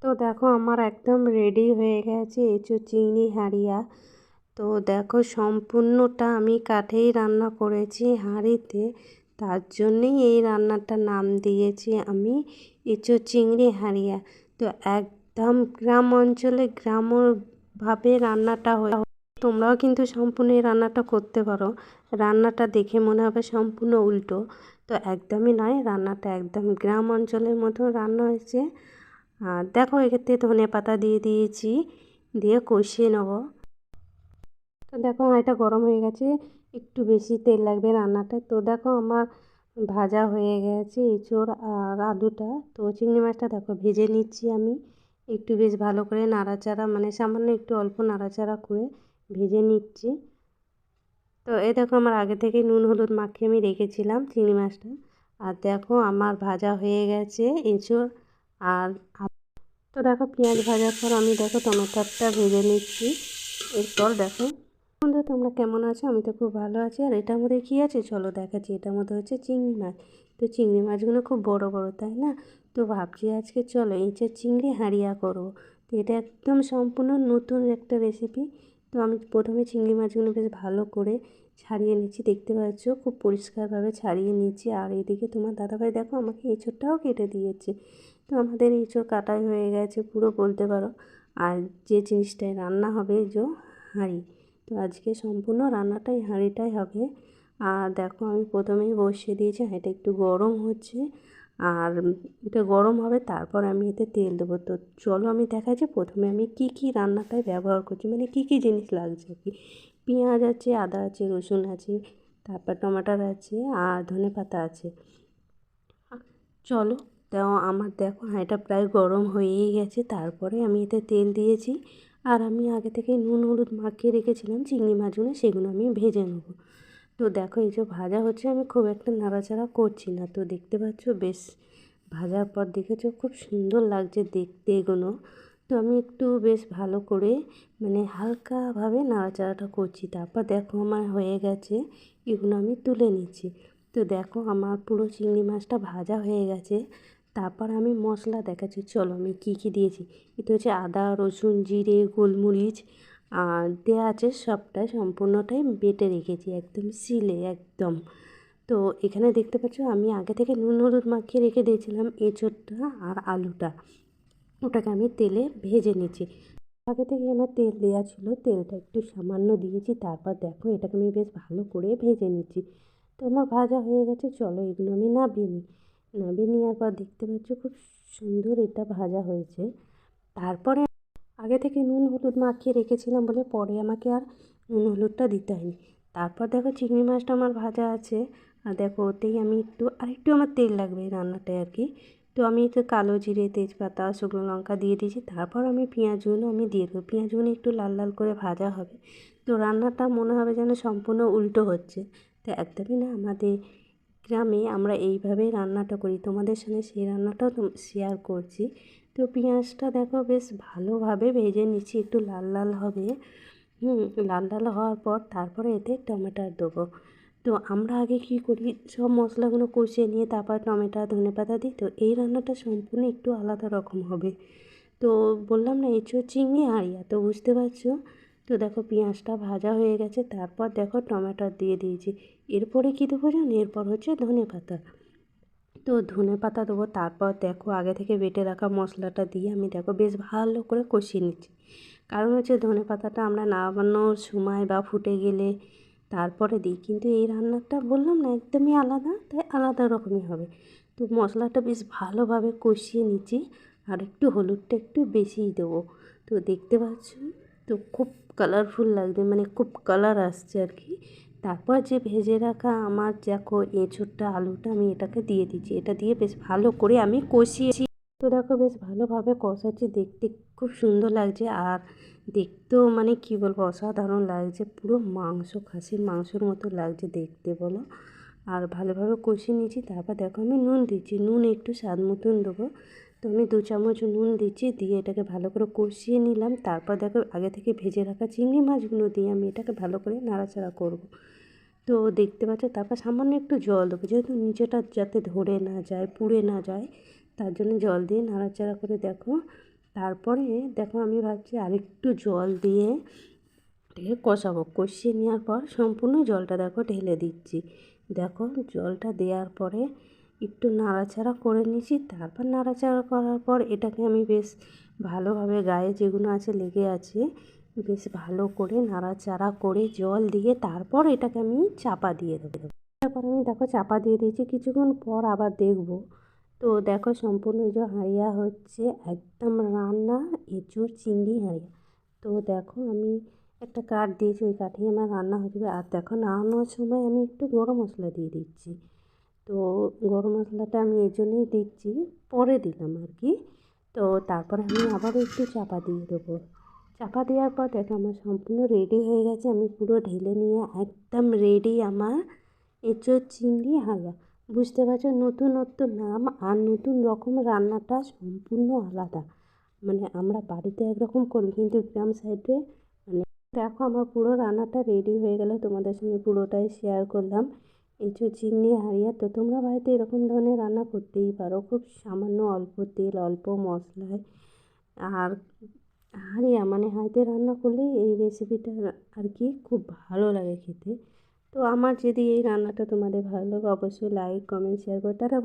তো দেখো আমার একদম রেডি হয়ে গেছে এঁচোড় চিংড়ি হাঁড়িয়া। তো দেখো সম্পূর্ণটা আমি কাঠেই রান্না করেছি হাঁড়িতে, তার জন্যেই এই রান্নাটার নাম দিয়েছি আমি এঁচোড় চিংড়ি হাঁড়িয়া। তো একদম গ্রাম অঞ্চলে গ্রাম্যভাবে রান্নাটা হয়। তোমরাও কিন্তু সম্পূর্ণ এই রান্নাটা করতে পারো। রান্নাটা দেখে মনে হবে সম্পূর্ণ উল্টো, তো একদমই নয়, রান্নাটা একদম গ্রাম অঞ্চলের মতো রান্না হয়েছে। আর দেখো এক্ষেত্রে ধনে পাতা দিয়ে দিয়েছি, দিয়ে কষিয়ে নেব। তো দেখো এটা গরম হয়ে গেছে, একটু বেশি তেল লাগবে রান্নাটা। তো দেখো আমার ভাজা হয়ে গেছে এঁচোড় আর আলুটা। তো চিংড়ি মাছটা দেখো ভেজে নিচ্ছি আমি একটু বেশ ভালো করে নাড়াচাড়া, মানে সামান্য একটু অল্প নাড়াচাড়া করে ভেজে নিচ্ছি। তো এই দেখো আমার আগে থেকে নুন হলুদ মাখিয়ে আমি রেখেছিলাম চিংড়ি মাছটা। আর দেখো আমার ভাজা হয়ে গেছে এঁচোড় আর। তো দেখো পেঁয়াজ ভাজার পর আমি দেখো টমেটোটা ভেজে নিচ্ছি। এরপর দেখো বন্ধু তোমরা কেমন আছো? আমি তো খুব ভালো আছি। আর এটার মধ্যে কী আছে চলো দেখাচ্ছি। এটার মধ্যে হচ্ছে চিংড়ি মাছ। তো চিংড়ি মাছগুলো খুব বড় বড়, তাই না? তো ভাবছি আজকে চলো এঁচোড় চিংড়ি হাঁড়িয়া করবো। তো এটা একদম সম্পূর্ণ নতুন একটা রেসিপি। তো আমি প্রথমে চিংড়ি মাছগুলো বেশ ভালো করে ছাড়িয়ে নিচ্ছি, দেখতে পাচ্ছ খুব পরিষ্কারভাবে ছাড়িয়ে নিচ্ছি। আর এদিকে তোমার দাদাভাই দেখো আমাকে এঁচোড়টাও কেটে দিয়েছে। তো আমাদের এঁচোড় কাটাই হয়ে গেছে পুরো বলতে পারো। আর যে জিনিসটায় রান্না হবে হাঁড়ি, তো আজকে সম্পূর্ণ রান্নাটাই হাঁড়িটাই হবে। আর দেখো আমি প্রথমেই বসিয়ে দিয়েছি, এটা একটু গরম হচ্ছে। আর এটা গরম হবে, তারপর আমি এতে তেল দেবো। তো চলো আমি দেখাচ্ছি প্রথমে আমি কি কি রান্নাটায় ব্যবহার করছি, মানে কি কি জিনিস লাগছে আর কি। পেঁয়াজ আছে, আদা আছে, রসুন আছে, তারপর টমাটার আছে, আর ধনে পাতা আছে। চলো, তো আমার দেখো এটা প্রায় গরম হয়েই গেছে। তারপরে আমি এতে তেল দিয়েছি। আর আমি আগে থেকে নুন হলুদ মাখিয়ে রেখেছিলাম চিংড়ি মাছগুলো, সেগুলো আমি ভেজে নেবো। তো দেখো এই যে ভাজা হচ্ছে, আমি খুব একটা নাড়াচাড়া করছি না। তো দেখতে পাচ্ছ বেশ ভাজার পর দেখেছো খুব সুন্দর লাগছে দেখতে এগুলো। তো আমি একটু বেশ ভালো করে মানে হালকাভাবে নাড়াচাড়াটা করছি। তারপর দেখো আমার হয়ে গেছে, এগুলো আমি তুলে নিচ্ছি। তো দেখো আমার পুরো চিংড়ি মাছটা ভাজা হয়ে গেছে। তারপর আমি মশলা দেখাচ্ছি, চলো আমি কী কী দিয়েছি। এটা হচ্ছে আদা রসুন জিরে গোলমরিচ আর দেওয়া আছে, সবটাই সম্পূর্ণটাই বেটে রেখেছি একদম শিলে একদম। তো এখানে দেখতে পাচ্ছ আমি আগে থেকে নুন হলুদ মাখিয়ে রেখে দিয়েছিলাম এঁচোড়টা আর আলুটা, ওটাকে আমি তেলে ভেজে নিচ্ছি। আগে থেকে আমার তেল দেওয়া ছিল, তেলটা একটু সামান্য দিয়েছি। তারপর দেখো এটাকে আমি বেশ ভালো করে ভেজে নিচ্ছি। তো আমার ভাজা হয়ে গেছে, চলো এগুলো আমি নামিয়ে নিই। নামিয়ে নেওয়ার পর দেখতে পাচ্ছ খুব সুন্দর এটা ভাজা হয়েছে। তারপরে আগে থেকে নুন হলুদ মাখিয়ে রেখেছিলাম বলে পরে আমাকে আর নুন হলুদটা দিতে হয়নি। তারপর দেখো চিংড়ি মাছটা আমার ভাজা আছে। আর দেখো ওতেই আমি আরেকটু আমার তেল লাগবে এই রান্নাটায় আর কি। তো আমি একটু কালো জিরে তেজপাতা শুকনো লঙ্কা দিয়ে দিয়েছি। তারপর আমি পেঁয়াজগুলো আমি দিয়ে দেবো, পেঁয়াজগুলো একটু লাল লাল করে ভাজা হবে। তো রান্নাটা মনে হবে যেন সম্পূর্ণ উল্টো হচ্ছে। তো একদমই না, আমাদের গ্রামে আমরা এইভাবেই রান্নাটা করি, তোমাদের সঙ্গে সেই রান্নাটাও শেয়ার করছি। তো পেঁয়াজটা দেখো বেশ ভালোভাবে ভেজে নিচ্ছি, একটু লাল লাল হবে। লাল লাল হওয়ার পর তারপরে এতে টমেটো দেবো। তো আমরা আগে কী করি, সব মশলাগুলো কষিয়ে নিয়ে তারপর টমেটো ধনেপাতা দিই। তো এই রান্নাটা সম্পূর্ণ একটু আলাদা রকম হবে। তো বললাম না এঁচোড় চিংড়ি হাঁড়িয়া, তো বুঝতে পারছো। তো দেখো পেঁয়াজটা ভাজা হয়ে গেছে, তারপর দেখো টমেটো দিয়ে দিয়েছি। এরপরে কী দেবো জানো, এরপর হচ্ছে ধনেপাতা। তো ধনেপাতা দেবো, তারপর দেখো আগে থেকে বেটে রাখা মশলাটা দিয়ে আমি দেখো বেশ ভালো করে কষিয়ে নিচ্ছি। কারণ হচ্ছে ধনেপাতাটা আমরা নামানোর সময় বা ফুটে গেলে তারপরে দিই, কিন্তু এই রান্নাটা বললাম না একদমই আলাদা, তাই আলাদা রকমই হবে। তো মশলাটা বেশ ভালোভাবে কষিয়ে নিচ্ছি। আর একটু হলুদটা একটু বেশিই দেবো। তো দেখতে পাচ্ছ তো খুব কালারফুল লাগছে, মানে খুব কালার আসছে আর কি। তারপর যে ভেজে রাখা আমার দেখো এঁচোড়টা আলুটা আমি এটাকে দিয়ে দিচ্ছি, এটা দিয়ে বেশ ভালো করে আমি কষিয়েছি। তো দেখো বেশ ভালোভাবে কষাচ্ছি, দেখতে খুব সুন্দর লাগছে। আর দেখতেও মানে কী বলবো অসাধারণ লাগছে, পুরো মাংস খাসির মাংসর মতো লাগছে দেখতে বলো। আর ভালোভাবে কষিয়ে নিয়েছি। তারপর দেখো আমি নুন দিচ্ছি, নুন একটু স্বাদ মতন দেবো। তো আমি 2 চামচ নুন দিচ্ছি, দিয়ে এটাকে ভালো করে কষিয়ে নিলাম। তারপর দেখো আগে থেকে ভেজে রাখা চিংড়ি মাছগুলো দিয়ে আমি এটাকে ভালো করে নাড়াচাড়া করব। তো দেখতে পাচ্ছ তারপর সামান্য একটু জল দেবো, যেহেতু নিচেটা যাতে ধরে না যায় পুড়ে না যায়, তার জন্য জল দিয়ে নাড়াচাড়া করে দেখো তারপরে দেখো আমি ভাবছি আরেকটু জল দিয়ে এটাকে কষাবো, কষিয়ে নেওয়ার পর সম্পূর্ণ জলটা দেখো ঢেলে দিচ্ছি। দেখো জলটা দেওয়ার পরে একটু নাড়াচাড়া করে নিয়েছি। তারপর নাড়াচাড়া করার পর এটাকে আমি বেশ ভালোভাবে গায়ে যেগুলো আছে লেগে আছে বেশ ভালো করে নাড়াচাড়া করে জল দিয়ে তারপর এটাকে আমি চাপা দিয়ে দেবো। তারপর আমি দেখো চাপা দিয়ে দিয়েছি, কিছুক্ষণ পর আবার দেখবো। তো দেখো সম্পূর্ণ এই যে হাঁড়িয়া হচ্ছে একদম রান্না এঁচোড় চিংড়ি হাঁড়িয়া। তো দেখো আমি একটা কাঠ দিয়েছি, ওই কাঠেই আমার রান্না হয়ে যাবে। আর দেখো নাড়ানোর সময় আমি একটু গরম মশলা দিয়ে দিচ্ছি। তো গরম মশলাটা আমি এই জন্যই দিচ্ছি, পরে দিলাম আর কি। তো তারপরে আমি আবারও একটু চাপা দিয়ে দেবো। চাপা দেওয়ার পর দেখো আমার সম্পূর্ণ রেডি হয়ে গেছে। আমি পুরো ঢেলে নিয়ে একদম রেডি আমার এঁচোড় চিংড়ি হাঁড়িয়া। বুঝতে পারছো, নতুনত্ব নাম আর নতুন রকম রান্নাটা সম্পূর্ণ আলাদা। মানে আমরা বাড়িতে একরকম করি, কিন্তু গ্রাম সাইডে মানে দেখো আমার পুরো রান্নাটা রেডি হয়ে গেল, তোমাদের সঙ্গে পুরোটাই শেয়ার করলাম। এঁচোড় চিংড়ি হাঁড়িয়া। তো তোমরা বাড়িতে এরকম ধরনের রান্না করতেই পারো, খুব সামান্য অল্প তেল অল্প মশলায়। আর হাঁড়িয়া মানে হাঁড়িতে রান্না করলে এই রেসিপিটা আর কি খুব ভালো লাগে খেতে। তো আমার যদি এই রান্নাটা তোমাদের ভালো লাগে অবশ্যই লাইক কমেন্ট শেয়ার করো। তারা